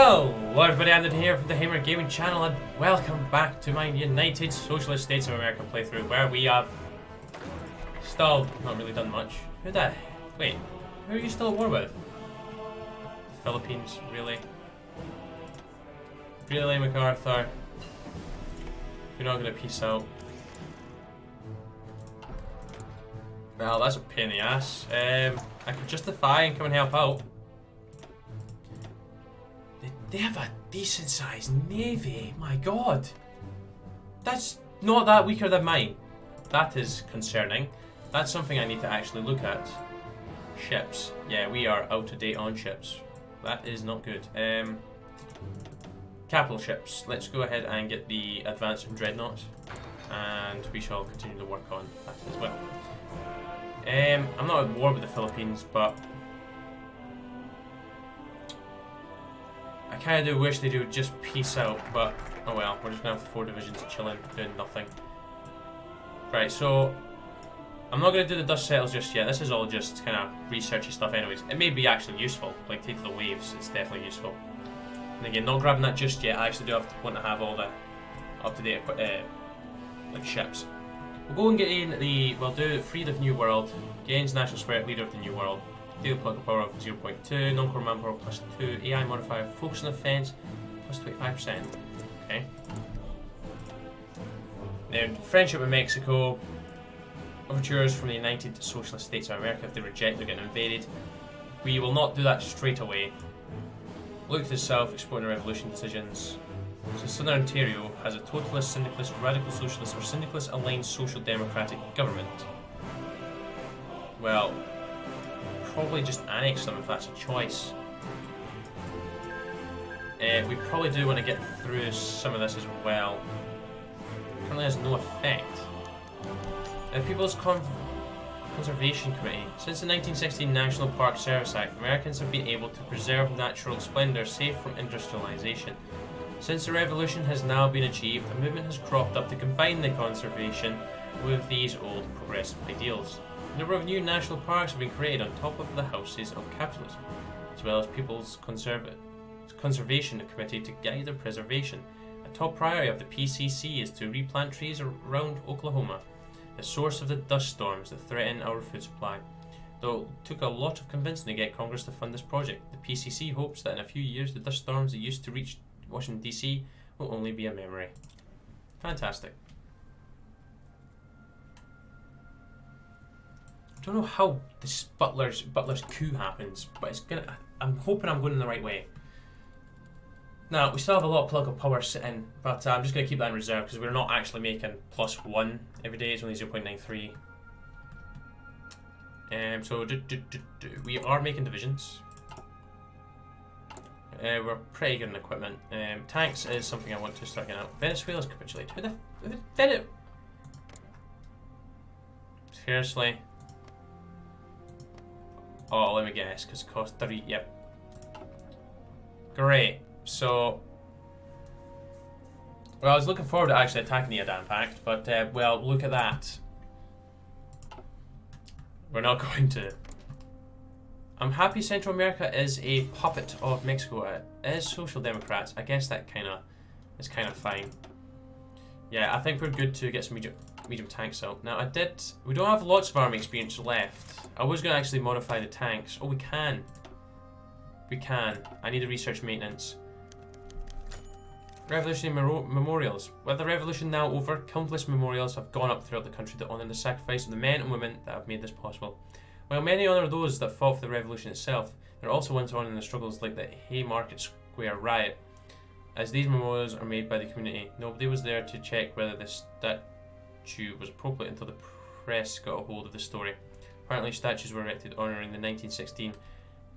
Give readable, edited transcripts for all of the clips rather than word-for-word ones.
Hello everybody, Andy here from the Hamer Gaming channel and welcome back to my United Socialist States of America playthrough where we have still not really done much. Who are you still at war with? The Philippines, really? Really, MacArthur? You're not gonna peace out. Well, that's a pain in the ass. I could justify and come and help out. They have a decent sized navy, my god. That's not that weaker than mine. That is concerning. That's something I need to actually look at. Ships. Yeah, we are out of date on ships. That is not good. Capital ships. Let's go ahead and get the advanced and dreadnoughts. And we shall continue to work on that as well. I'm not at war with the Philippines, but I kind of do wish they would just peace out, but oh well, we're just going to have 4 divisions chilling, doing nothing. Right, so I'm not going to do the dust settles just yet. This is all just kind of researchy stuff anyways. It may be actually useful, like take the waves, it's definitely useful. And again, not grabbing that just yet. I actually do want to have all the up-to-date like ships. We'll go and get in we'll do Free the New World, gains National Spirit, Leader of the New World. Deal political power of 0.2, non-core manpower plus 2, AI modifier, focus on offense plus 25%. Okay. Then friendship with Mexico. Overtures from the United Socialist States of America. If they reject, they're getting invaded. We will not do that straight away. Look to the south, exploring the revolution decisions. So Southern Ontario has a totalist, syndicalist, radical socialist, or syndicalist aligned social democratic government. Well, probably just annex them if that's a choice. We probably do want to get through some of this as well. Currently has no effect. People's Conservation Committee. Since the 1916 National Park Service Act, Americans have been able to preserve natural splendor safe from industrialization. Since the revolution has now been achieved, a movement has cropped up to combine the conservation with these old progressive ideals. A number of new national parks have been created on top of the houses of capitalism, as well as People's Conservation Committee to guide their preservation. A top priority of the PCC is to replant trees around Oklahoma, the source of the dust storms that threaten our food supply. Though it took a lot of convincing to get Congress to fund this project, the PCC hopes that in a few years the dust storms that used to reach Washington DC will only be a memory. Fantastic. I don't know how this Butler's coup happens, but it's gonna. I'm hoping I'm going in the right way. Now we still have a lot of political power sitting, but I'm just gonna keep that in reserve because we're not actually making +1 every day. It's only 0.93. So we are making divisions. We're pretty good in equipment. Tanks is something I want to start getting out. Venezuela's capitulated. Who the Seriously? Oh, let me guess, because it costs 30. Yep. Great. So, well, I was looking forward to actually attacking the Adan Pact, but well, look at that. We're not going to. I'm happy Central America is a puppet of Mexico. It is Social Democrats. I guess that is kind of fine. Yeah, I think we're good to get some medium tanks out. Now, we don't have lots of army experience left. I was going to actually modify the tanks. Oh, we can. We can. I need a research maintenance. Revolutionary memorials. With the revolution now over, countless memorials have gone up throughout the country to honour the sacrifice of the men and women that have made this possible. While many honour those that fought for the revolution itself, there are also ones honouring the struggles like the Haymarket Square riot. As these memorials are made by the community, nobody was there to check whether the statue was appropriate until the press got a hold of the story. Apparently statues were erected honouring the 1916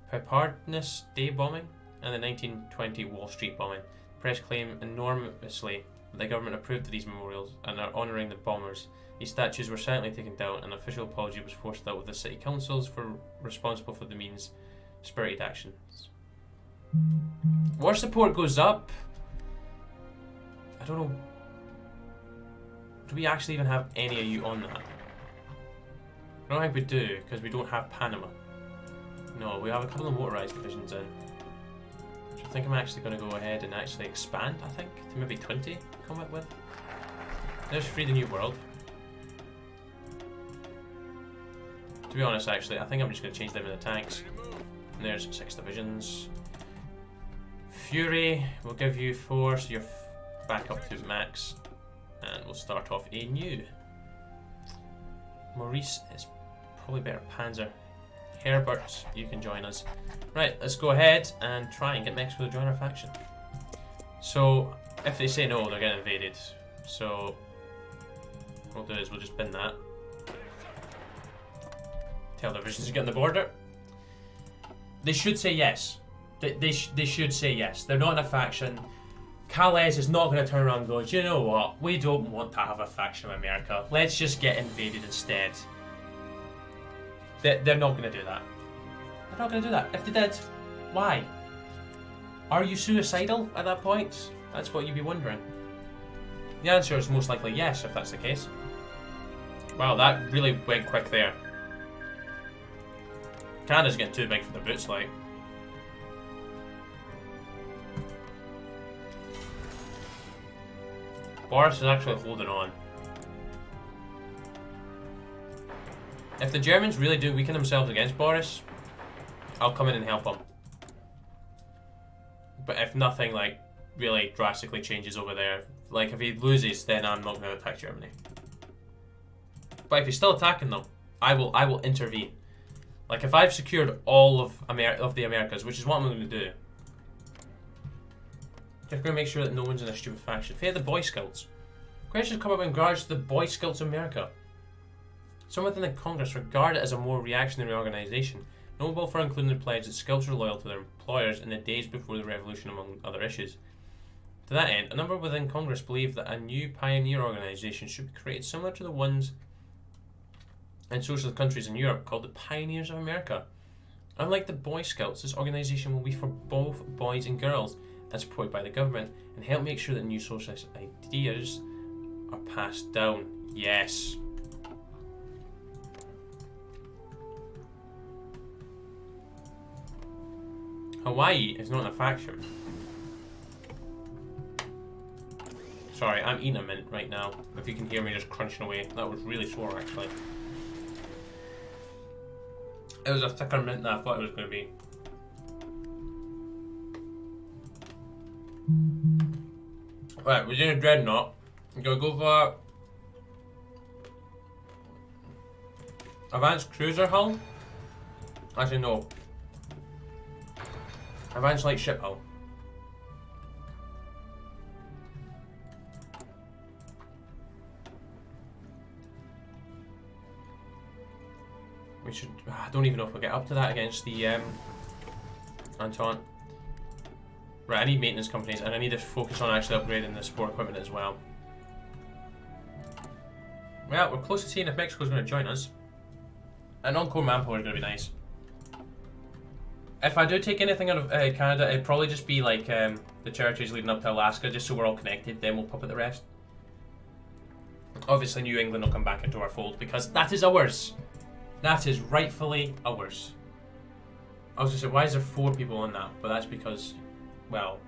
Preparedness Day bombing and the 1920 Wall Street bombing. The press claimed enormously that the government approved of these memorials and are honouring the bombers. These statues were silently taken down and an official apology was forced out with the city councils responsible for the mean-spirited actions. War support goes up. I don't know. Do we actually even have any of you on that? I don't think we do, because we don't have Panama. No, we have a couple of motorized divisions in. So I think I'm actually going to go ahead and actually expand, I think, to maybe 20 combat with. There's Free the New World. To be honest, actually, I think I'm just going to change them in the tanks. And there's 6 divisions. Fury will give you 4, so you're back up to max. And we'll start off a new. Maurice is probably better Panzer. Herbert, you can join us. Right, let's go ahead and try and get Mexico to join our faction. So, if they say no, they're getting invaded. So, what we'll do is we'll just bin that. Tell divisions to get on the border. They should say yes. They should say yes. They're not in a faction. Calais is not going to turn around and go, you know what, we don't want to have a faction with America. Let's just get invaded instead. They're not going to do that. They're not going to do that. If they did, why? Are you suicidal at that point? That's what you'd be wondering. The answer is most likely yes, if that's the case. Wow, that really went quick there. Canada's getting too big for the boots, like. Boris is actually holding on. If the Germans really do weaken themselves against Boris, I'll come in and help them. But if nothing like really drastically changes over there, like if he loses, then I'm not going to attack Germany. But if he's still attacking them, I will intervene. Like if I've secured all of the Americas, which is what I'm going to do. Just going to make sure that no one's in a stupid faction. Fear the Boy Scouts. Questions come up in regards to the Boy Scouts of America. Some within the Congress regard it as a more reactionary organisation, notable for including the pledge that Scouts are loyal to their employers in the days before the revolution, among other issues. To that end, a number within Congress believe that a new pioneer organisation should be created similar to the ones in socialist countries in Europe called the Pioneers of America. Unlike the Boy Scouts, this organisation will be for both boys and girls and supported by the government and help make sure that new socialist ideas are passed down. Yes. Hawaii is not in a faction. Sorry, I'm eating a mint right now. If you can hear me just crunching away. That was really sore, actually. It was a thicker mint than I thought it was going to be. Right, we're doing a dreadnought. I'm going to go for advanced cruiser hull. Actually, no. Advanced light ship hull. We should. I don't even know if we'll get up to that against the Entente. Right, I need maintenance companies and I need to focus on actually upgrading the support equipment as well. Well, we're close to seeing if Mexico's going to join us. An encore manpower is going to be nice. If I do take anything out of Canada, it'd probably just be like the territories leading up to Alaska, just so we're all connected, then we'll puppet the rest. Obviously New England will come back into our fold because that is ours. That is rightfully ours. I was going to say, why is there 4 people on that? But that's because, well,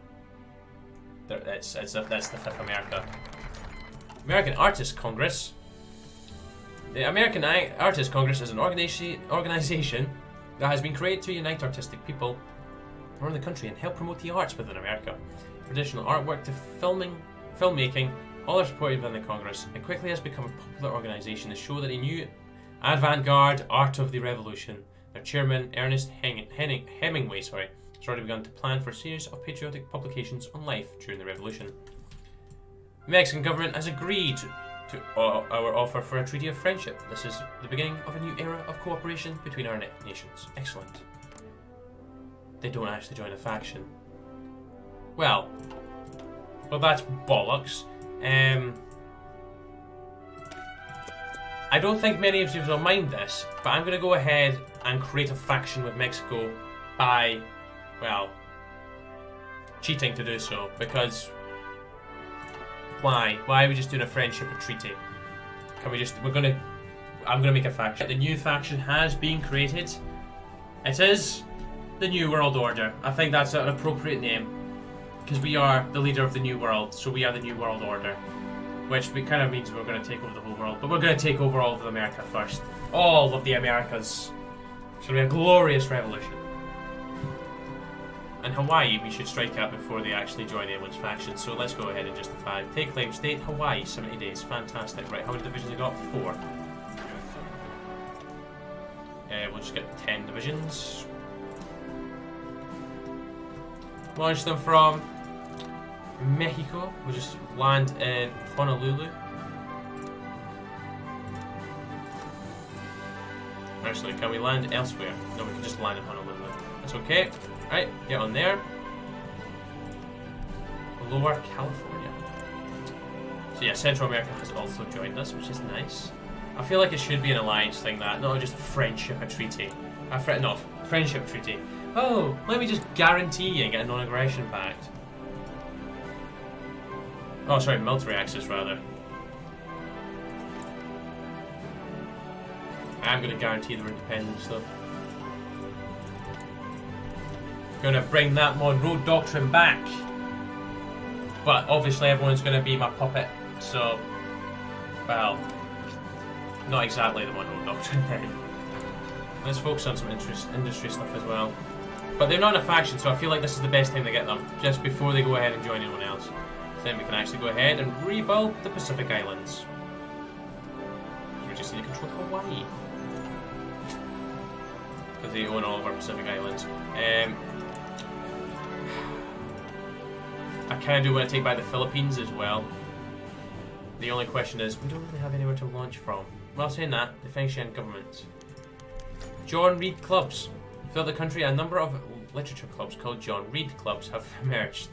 that's the 5th America. American Artists Congress. The American Artists Congress is an organization that has been created to unite artistic people around the country and help promote the arts within America. Traditional artwork to filmmaking, all are supported within the Congress. It quickly has become a popular organization to show that a new avant-garde art of the revolution. Their chairman, Ernest Hemingway, has already begun to plan for a series of patriotic publications on life during the revolution. The Mexican government has agreed to our offer for a treaty of friendship. This is the beginning of a new era of cooperation between our nations. Excellent. They don't actually join a faction. Well, that's bollocks. I don't think many of you will mind this, but I'm going to go ahead and create a faction with Mexico by, well, cheating to do so, because why? Why are we just doing a friendship or treaty? Can we just, I'm going to make a faction. The new faction has been created. It is The New World Order. I think that's an appropriate name. Because we are the leader of the New World, so we are the New World Order. Which kind of means we're going to take over the whole world. But we're going to take over all of America first. All of the Americas. It's going to be a glorious revolution. And Hawaii we should strike at before they actually join anyone's faction. So let's go ahead and justify. Take claim state, Hawaii, 70 days. Fantastic. Right, how many divisions have we got? 4. We'll just get 10 divisions. Launch them from Mexico. We'll just land in Honolulu. Actually, can we land elsewhere? No, we can just land in Honolulu. That's okay. Right, get on there. Lower California. So yeah, Central America has also joined us, which is nice. I feel like it should be an alliance thing, that, not just a friendship, a treaty. No, friendship treaty. Oh, let me just guarantee and get a non-aggression pact. Oh, sorry, military access, rather. I'm going to guarantee their independence, though. Going to bring that Monroe Doctrine back. But obviously everyone's going to be my puppet, so... Well... Not exactly the Monroe Doctrine then. Let's focus on some industry stuff as well. But they're not in a faction, so I feel like this is the best time to get them, just before they go ahead and join anyone else. So then we can actually go ahead and rebuild the Pacific Islands. We just need to control Hawaii. Because they own all of our Pacific Islands. I kind of do want to take back the Philippines as well. The only question is, we don't really have anywhere to launch from. Well, saying that, the Feng government. John Reed clubs. Throughout the country, a number of literature clubs called John Reed clubs have emerged.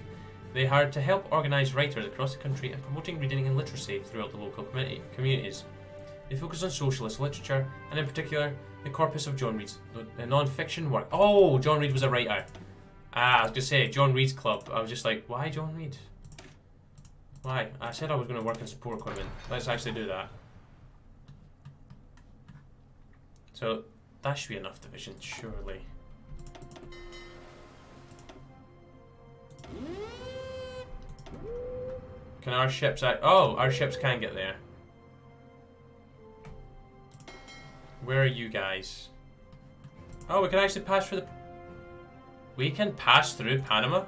They are to help organise writers across the country and promoting reading and literacy throughout the local communities. They focus on socialist literature, and in particular, the corpus of John Reed's non-fiction work. Oh, John Reed was a writer. I was going to say, John Reed's club. I was just like, why John Reed? Why? I said I was going to work in support equipment. Let's actually do that. So, that should be enough divisions, surely. Can our ships out? Oh, our ships can get there. Where are you guys? Oh, we can actually pass through the... We can pass through Panama?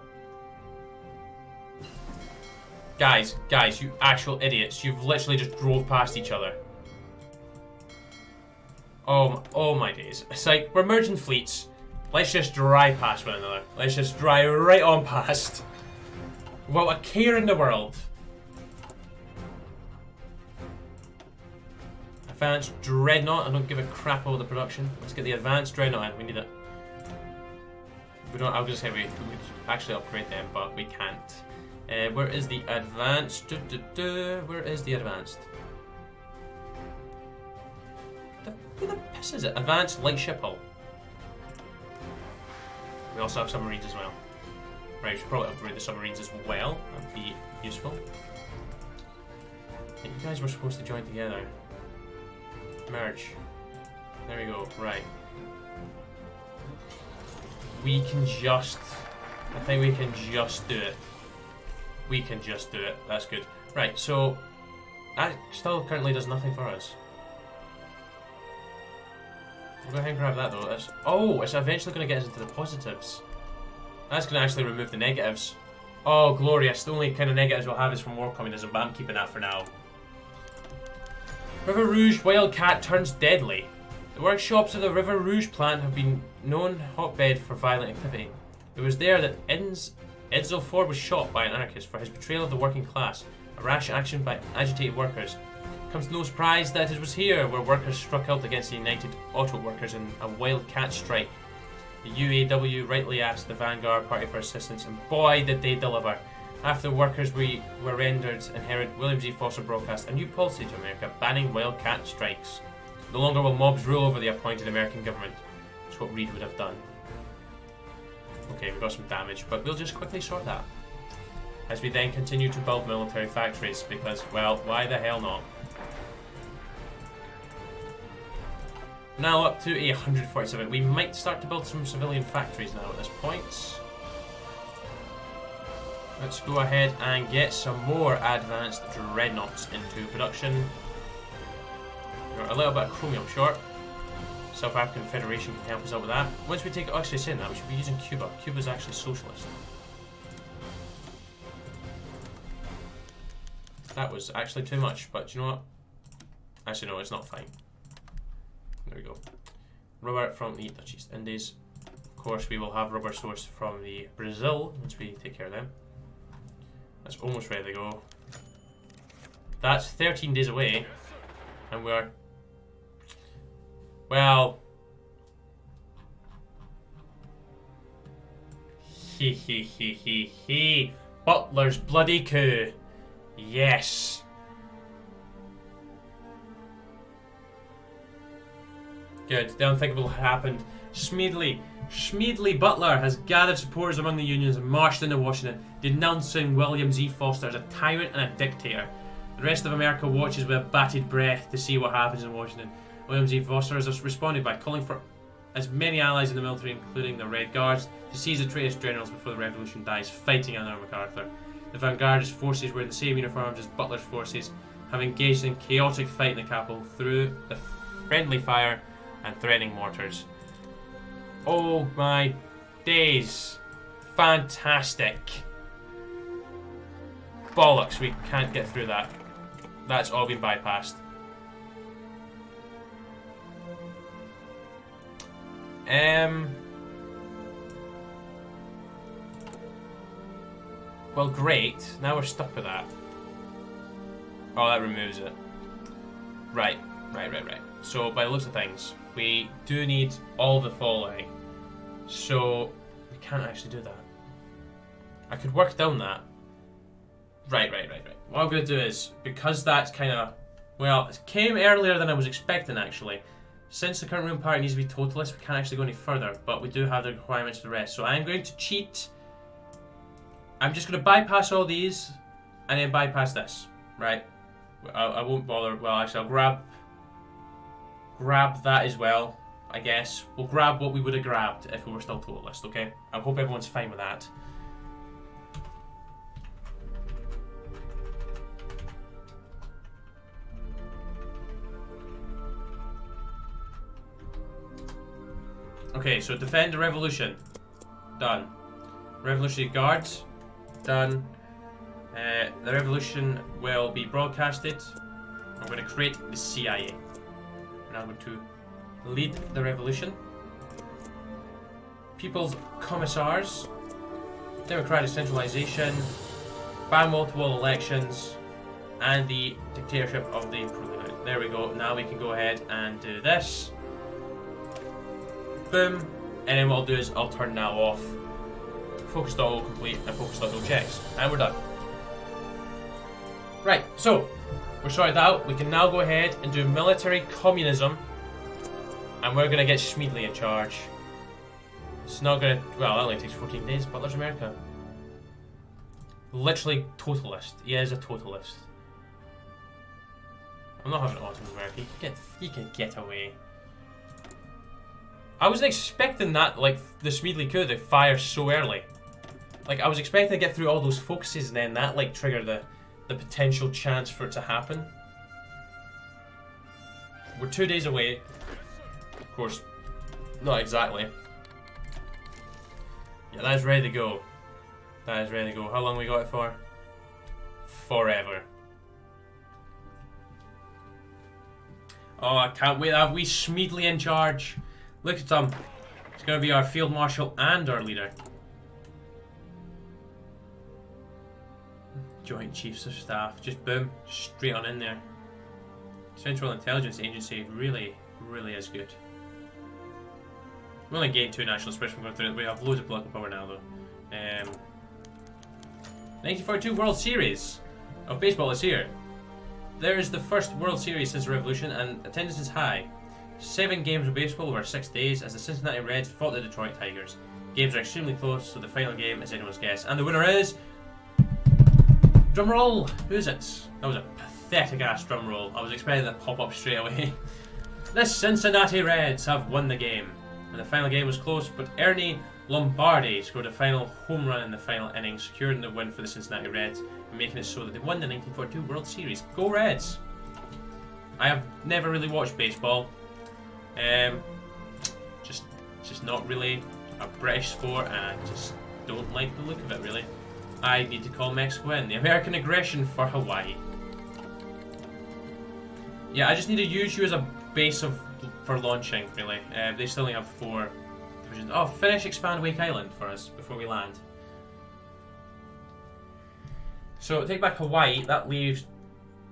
Guys, you actual idiots. You've literally just drove past each other. Oh my days. It's like, we're merging fleets. Let's just drive past one another. Let's just drive right on past. Without a care in the world. Advanced Dreadnought. I don't give a crap about the production. Let's get the Advanced Dreadnought in. We need it. We don't. I was gonna say we could actually upgrade them, but we can't. Where is the Advanced? Where is the Advanced? Who the piss is it? Advanced Light Ship Hull. We also have submarines as well. Right, we should probably upgrade the submarines as well. That'd be useful. Yeah, you guys were supposed to join together. Merge. There we go. Right. We can just... I think we can just do it. We can just do it. That's good. Right, so... That still currently does nothing for us. We'll go ahead and grab that though. That's, oh, it's eventually going to get us into the positives. That's going to actually remove the negatives. Oh, glorious. The only kind of negatives we'll have is from war communism, but I'm keeping that for now. River Rouge Wildcat turns deadly. The workshops of the River Rouge plant have been known hotbed for violent activity. It was there that Edsel Ford was shot by an anarchist for his betrayal of the working class, a rash action by agitated workers. Comes to no surprise that it was here where workers struck out against the United Auto Workers in a wildcat strike. The UAW rightly asked the Vanguard Party for assistance, and boy did they deliver. After the workers were rendered inherit, William G. Foster broadcast a new policy to America banning wildcat strikes. No longer will mobs rule over the appointed American government. That's what Reed would have done. Okay, we got some damage, but we'll just quickly sort that. As we then continue to build military factories, because, well, why the hell not? Now up to 147. We might start to build some civilian factories now at this point. Let's go ahead and get some more advanced dreadnoughts into production. We're a little bit of chromium short. South African Federation can help us out with that. Once we take actually saying that, we should be using Cuba. Cuba's actually socialist. That was actually too much, but you know what? Actually no, it's not fine. There we go. Rubber from the Dutch East Indies. Of course we will have rubber sourced from the Brazil once we take care of them. That's almost ready to go. That's 13 days away. And we're... Well... He. Butler's bloody coup. Yes. Good. The unthinkable happened. Smedley Butler has gathered supporters among the unions and marched into Washington, denouncing William Z. Foster as a tyrant and a dictator. The rest of America watches with bated breath to see what happens in Washington. William Z. Foster has responded by calling for as many allies in the military, including the Red Guards, to seize the traitors generals before the revolution dies, fighting under MacArthur. The vanguardist forces wearing the same uniforms as Butler's forces have engaged in chaotic fight in the capital through the friendly fire and threatening mortars. Oh my days. Fantastic. Bollocks, we can't get through that. That's all been bypassed. Well, great. Now we're stuck with that. Oh, that removes it. Right. So, by the looks of things, we do need all the following. So, we can't actually do that. I could work down that. Right. What I'm going to do is, because that's kind of... Well, it came earlier than I was expecting, actually. Since the current ruling party needs to be totalist, we can't actually go any further, but we do have the requirements for the rest. So I'm going to cheat. I'm just going to bypass all these, and then bypass this. Right? I won't bother. Well, actually, I'll grab that as well, I guess. We'll grab what we would have grabbed if we were still totalist, okay? I hope everyone's fine with that. Okay, so defend the revolution. Done. Revolutionary Guards. Done. The revolution will be broadcasted. I'm going to create the CIA. And I'm going to lead the revolution. People's Commissars. Democratic centralization. Ban multiple elections. And the dictatorship of the proletariat. There we go. Now we can go ahead and do this. Boom. And then what I'll do is I'll turn now off. Focus.all complete and focus.all checks. And we're done. Right, so we're sorted out. We can now go ahead and do military communism. And we're going to get Smedley in charge. It's not going to... Well, that only takes 14 days. Butler's America. Literally totalist. He is a totalist. I'm not having Ottoman America. He can get away. I wasn't expecting that, like, the Smedley coup to fire so early. Like, I was expecting to get through all those focuses and then that, like, trigger the potential chance for it to happen. We're 2 days away. Of course, not exactly. Yeah, that is ready to go. That is ready to go. How long we got it for? Forever. Oh, I can't wait to have wee Smedley in charge. Look at him. He's going to be our field marshal and our leader. Joint Chiefs of Staff. Just boom. Straight on in there. Central Intelligence Agency really is good. We only gained 2 national spreads from going through it. We have loads of political power now, though. 1942 World Series of baseball is here. There is the first World Series since the Revolution, and attendance is high. 7 games of baseball over 6 days as the Cincinnati Reds fought the Detroit Tigers. Games are extremely close, so the final game is anyone's guess. And the winner is... Drumroll! Who is it? That was a pathetic ass drumroll. I was expecting that to pop up straight away. The Cincinnati Reds have won the game. And the final game was close, but Ernie Lombardi scored a final home run in the final inning, securing the win for the Cincinnati Reds and making it so that they won the 1942 World Series. Go Reds! I have never really watched baseball. Just not really a British sport, and I just don't like the look of it, really. I need to call Mexico in. The American aggression for Hawaii. Yeah, I just need to use you as a base for launching, really. They still only have 4 divisions. Oh, finish Expand Wake Island for us before we land. So, take back Hawaii. That leaves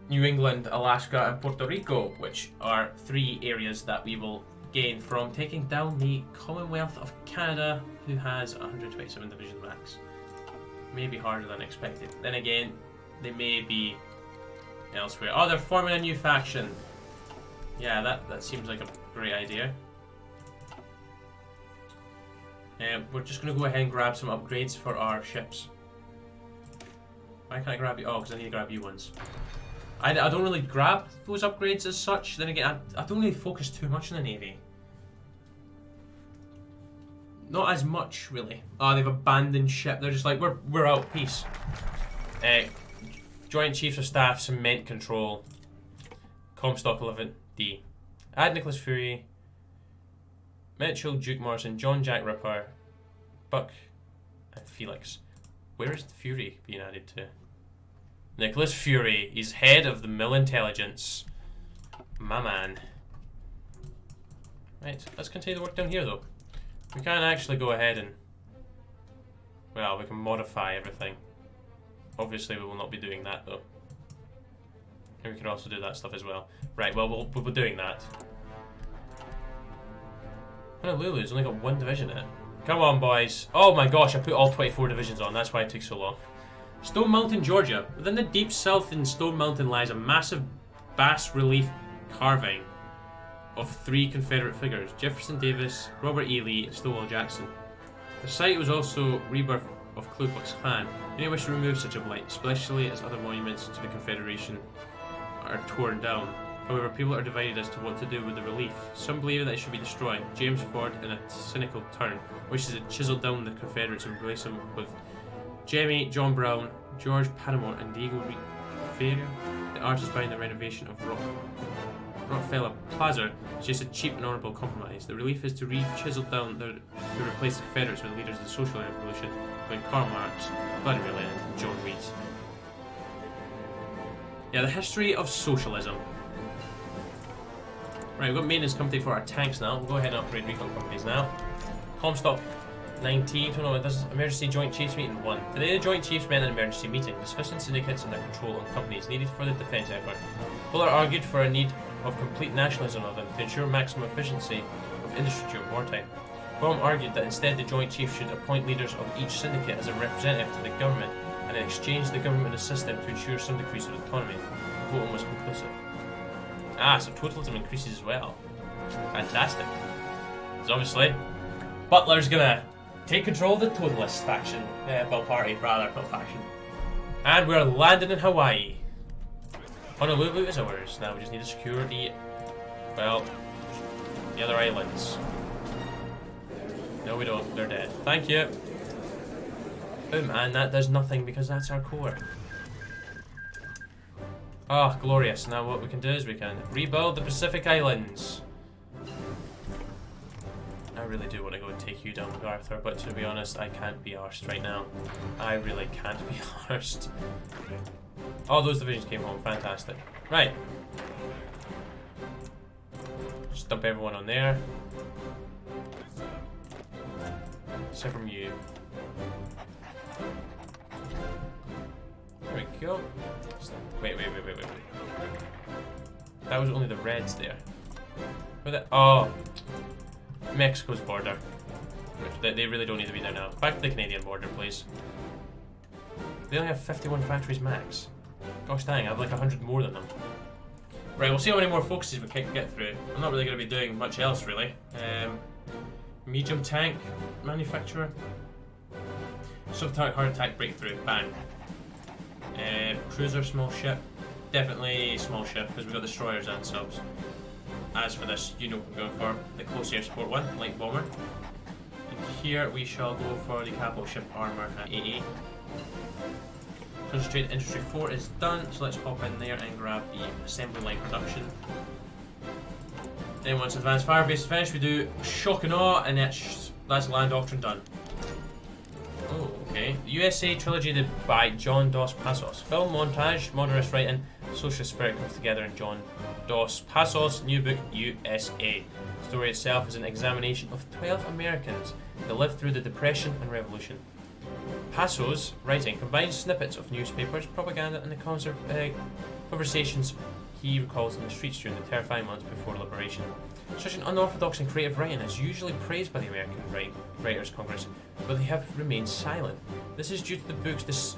New England, Alaska, and Puerto Rico, which are 3 areas that we will gain from taking down the Commonwealth of Canada, who has 127 divisions max. Maybe harder than expected. Then again, they may be elsewhere. Oh, they're forming a new faction. Yeah, that seems like a great idea. We're just going to go ahead and grab some upgrades for our ships. Why can't I grab you? Oh, because I need to grab you ones. I don't really grab those upgrades as such. Then again, I don't really focus too much on the Navy. Not as much, really. Oh, they've abandoned ship. They're just like, we're out, peace. Joint Chiefs of Staff, Cement Control. Comstock 11D. Add Nicholas Fury. Mitchell, Duke Morrison, John Jack Ripper, Buck, and Felix. Where is Fury being added to? Nicholas Fury, he's head of the Mill Intelligence. My man. Right, let's continue the work down here though. We can actually go ahead and, well, we can modify everything. Obviously we will not be doing that though. And we can also do that stuff as well. Right, well, we'll be doing that. Honolulu's only got 1 division in it. Come on, boys. Oh my gosh, I put all 24 divisions on. That's why it took so long. Stone Mountain, Georgia. Within the deep south in Stone Mountain lies a massive bas-relief carving of 3 Confederate figures: Jefferson Davis, Robert E. Lee, and Stonewall Jackson. The site was also rebirth of Ku Klux Klan. Many wish to remove such a blight, especially as other monuments to the Confederation are torn down. However, people are divided as to what to do with the relief. Some believe that it should be destroyed. James Ford, in a cynical turn, wishes to chisel down the Confederates and replace them with Jamie, John Brown, George Panamort, and Diego Rivera. The artist behind the renovation of Rockefeller Plaza is just a cheap and honourable compromise. The relief is to chisel down to replace the Confederates with the leaders of the social revolution, when Karl Marx, Vladimir Lenin, and John Reed. Yeah, the history of socialism. Right, we've got maintenance company for our tanks now. We'll go ahead and upgrade recon companies now. Comstock 19. Oh no, this is emergency joint chiefs meeting 1. Today the joint chiefs met an emergency meeting, discussing syndicates and their control on companies needed for the defence effort. Butler argued for a need of complete nationalism of them to ensure maximum efficiency of industry during wartime. Baum argued that instead the joint chiefs should appoint leaders of each syndicate as a representative to the government, and in exchange the government assist them to ensure some decrease of autonomy. The voting was conclusive. Ah, so totalism increases as well. Fantastic. So obviously, Butler's gonna take control of the totalist faction. Well, party, rather, not faction. And we're landing in Hawaii. Honolulu is ours. Now we just need to secure the other islands. No, we don't. They're dead. Thank you. Boom, and that does nothing because that's our core. Oh, glorious. Now what we can do is we can rebuild the Pacific Islands. I really do want to go and take you down, Arthur, but to be honest, I can't be arsed right now. I really can't be arsed. All those divisions came home. Fantastic. Right. Just dump everyone on there. Except from you. There we go. Wait. That was only the Reds there. Where the... Oh. Mexico's border. They really don't need to be there now. Back to the Canadian border, please. They only have 51 factories max. Gosh dang, I have like 100 more than them. Right, we'll see how many more focuses we can get through. I'm not really going to be doing much else, really. Medium tank manufacturer. Sub-tank hard attack breakthrough. Bang. Cruiser small ship. Definitely small ship because we've got destroyers and subs. as for this, you know what I'm going for. The close air support one, light bomber. And here we shall go for the capital ship armor at AA. Concentrate Industry 4 is done, so let's pop in there and grab the assembly line production. Then once advanced fire base is finished, we do shock and awe, and that's land doctrine done. Oh, okay. The USA trilogy by John Dos Passos. Film, montage, modernist writing, socialist spirit comes together in John Dos Passos' new book, USA. The story itself is an examination of 12 Americans that lived through the Depression and Revolution. Passos' writing combines snippets of newspapers, propaganda, and the conversations he recalls in the streets during the terrifying months before liberation. Such an unorthodox and creative writing is usually praised by the American Writers' Congress, but they have remained silent. This is due to the book's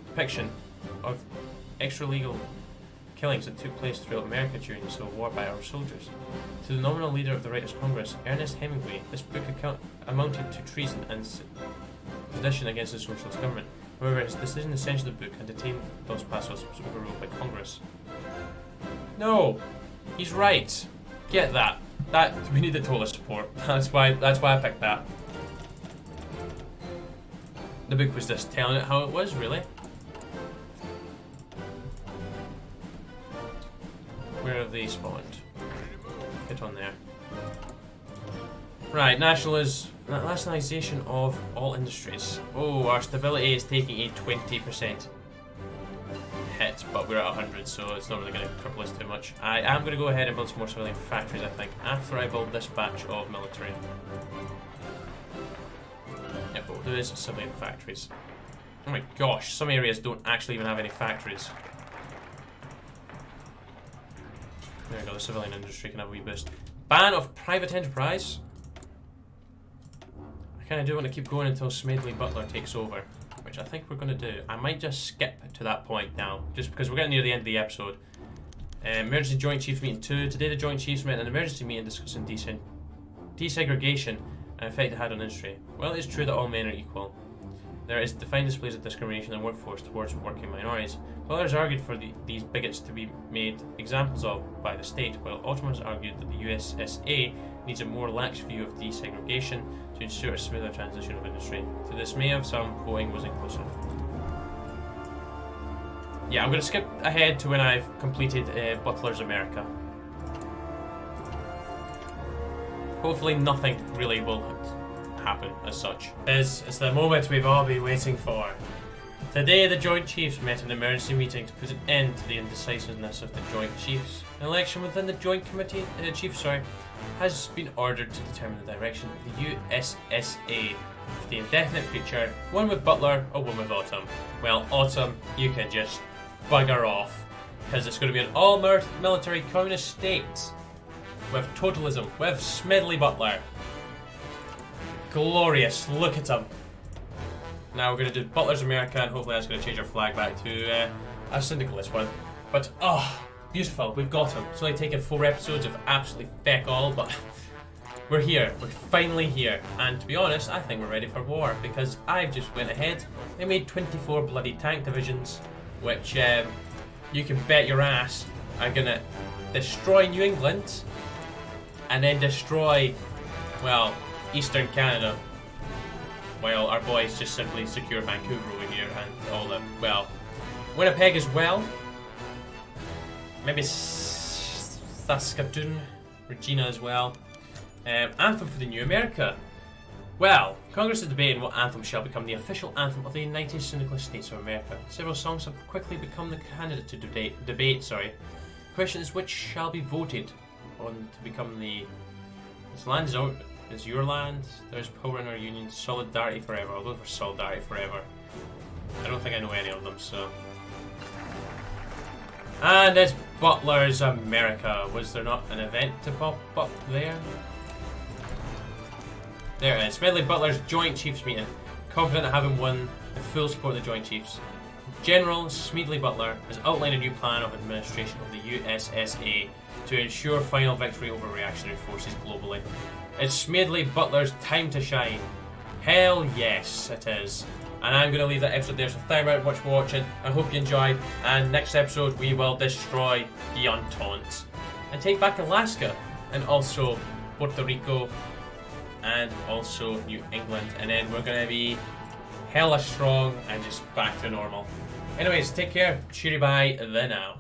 depiction of extra-legal killings that took place throughout America during the Civil War by our soldiers. To the nominal leader of the Writers' Congress, Ernest Hemingway, this book amounted to treason and sedition against the socialist government. However, his decision to censor the book and detain Dos Passos was overruled by Congress. No! He's right. Get that. We need the total support. That's why I picked that. The book was just telling it how it was, really. Where have they spawned? Get on there. Right, nationalization of all industries. Oh, our stability is taking a 20% hit, but we're at 100, so it's not really going to cripple us too much. I am going to go ahead and build some more civilian factories, I think, after I build this batch of military. Yep, what we'll do is civilian factories. Oh my gosh, some areas don't actually even have any factories. There we go, the civilian industry can have a wee boost. Ban of private enterprise. I kind of do want to keep going until Smedley Butler takes over, which I think we're going to do. I might just skip to that point now, just because we're getting near the end of the episode. Emergency Joint Chiefs Meeting 2. Today the Joint Chiefs met an emergency meeting discussing desegregation and effect it had on industry. Well, it is true that all men are equal. There is defined displays of discrimination in the workforce towards working minorities. Others argued for these bigots to be made examples of by the state, while Ottomans argued that the USSA needs a more lax view of desegregation to ensure a smoother transition of industry. To the dismay of some, voting was inclusive. Yeah, I'm going to skip ahead to when I've completed Butlers America. Hopefully nothing really will happen as such. It's the moment we've all been waiting for. Today the Joint Chiefs met an emergency meeting to put an end to the indecisiveness of the Joint Chiefs. An election within the Joint Chiefs has been ordered to determine the direction of the USSA for the indefinite future, one with Butler or one with Autumn. Well, Autumn, you can just bugger off, because it's going to be an all-military communist state with totalism, with Smedley Butler. Glorious, look at him. Now we're going to do Butlers America, and hopefully that's going to change our flag back to a syndicalist one. But, oh, beautiful, we've got him. It's only taken 4 episodes of absolutely feck all, but we're here. We're finally here. And to be honest, I think we're ready for war, because I've just went ahead and made 24 bloody tank divisions, which you can bet your ass are going to destroy New England and then destroy, well, Eastern Canada, while our boys just simply secure Vancouver over here and all the, well, Winnipeg as well. Maybe Saskatoon, Regina as well. Anthem for the New America. Well, Congress is debating what anthem shall become the official anthem of the United Syndicalist States of America. Several songs have quickly become the candidate to debate. The question is which shall be voted on to become the... This land is out. It's your land. There's power in our union. Solidarity forever. I'll go for Solidarity forever. I don't think I know any of them, so... And it's Butlers America. Was there not an event to pop up there? There it is. Smedley Butler's Joint Chiefs meeting. Confident of having won the full support of the Joint Chiefs. General Smedley Butler has outlined a new plan of administration of the USSA to ensure final victory over reactionary forces globally. It's Smedley Butler's time to shine. Hell yes, it is. And I'm going to leave that episode there, so thank you very much for watching. I hope you enjoyed, and next episode we will destroy the Entente. and take back Alaska, and also Puerto Rico, and also New England, and then we're gonna be hella strong and just back to normal. Anyways, take care, cheery bye the now.